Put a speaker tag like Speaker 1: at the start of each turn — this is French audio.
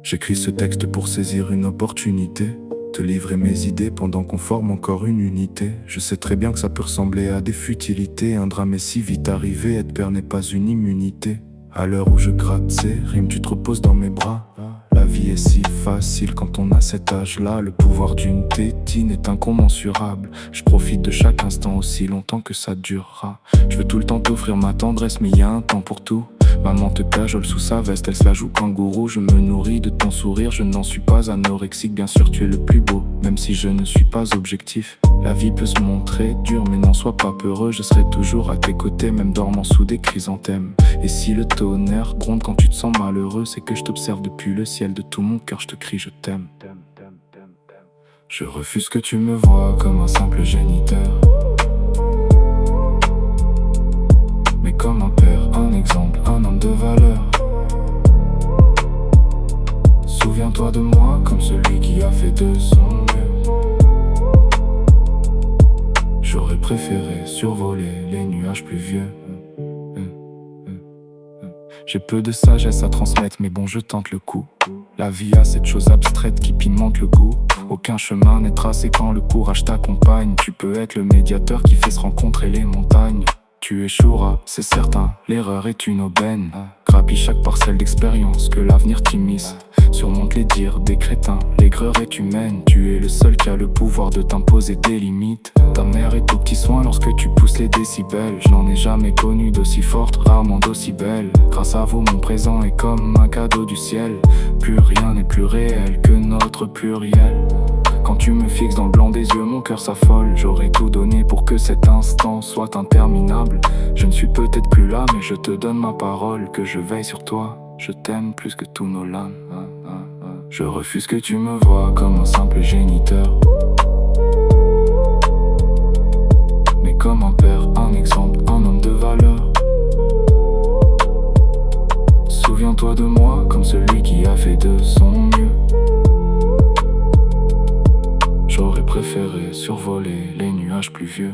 Speaker 1: J'écris ce texte pour saisir une opportunité, te livrer mes idées pendant qu'on forme encore une unité. Je sais très bien que ça peut ressembler à des futilités. Un drame est si vite arrivé, être père n'est pas une immunité. À l'heure où je gratte ces rimes, tu te reposes dans mes bras. La vie est si facile quand on a cet âge-là. Le pouvoir d'une tétine est incommensurable. Je profite de chaque instant aussi longtemps que ça durera. Je veux tout le temps t'offrir ma tendresse, mais y a un temps pour tout. Maman te cajole sous sa veste, elle se la joue kangourou. Je me nourris de ton sourire, je n'en suis pas anorexique. Bien sûr tu es le plus beau, même si je ne suis pas objectif. La vie peut se montrer dure, mais n'en sois pas peureux. Je serai toujours à tes côtés, même dormant sous des chrysanthèmes. Et si le tonnerre gronde quand tu te sens malheureux, c'est que je t'observe depuis le ciel. De tout mon cœur je te crie je t'aime. Je refuse que tu me vois comme un simple géniteur, mais comme un père, un exemple, un homme de valeur. Souviens-toi de moi comme celui qui a fait de son mieux. J'aurais préféré survoler les nuages pluvieux. J'ai peu de sagesse à transmettre, mais bon, je tente le coup. La vie a cette chose abstraite qui pimente le goût. Aucun chemin n'est tracé quand le courage t'accompagne. Tu peux être le médiateur qui fait se rencontrer les montagnes. Tu échoueras, c'est certain, l'erreur est une aubaine. Grappille chaque parcelle d'expérience que l'avenir t'immisce. Surmonte les dires des crétins, l'aigreur est humaine. Tu es le seul qui a le pouvoir de t'imposer des limites. Ta mère est au petit soin lorsque tu pousses les décibels. Je n'en ai jamais connu d'aussi forte, rarement d'aussi belle. Grâce à vous mon présent est comme un cadeau du ciel. Plus rien n'est plus réel que notre pluriel. Quand tu me fixes dans le blanc des yeux, mon cœur s'affole. J'aurais tout donné pour que cet instant soit interminable. Je ne suis peut-être plus là, mais je te donne ma parole que je veille sur toi. Je t'aime plus que tous nos lames. Je refuse que tu me vois comme un simple géniteur, mais comme un père, un exemple, un homme de valeur. Souviens-toi de moi comme celui qui a fait de son mieux. J'aurais préféré survoler les nuages pluvieux.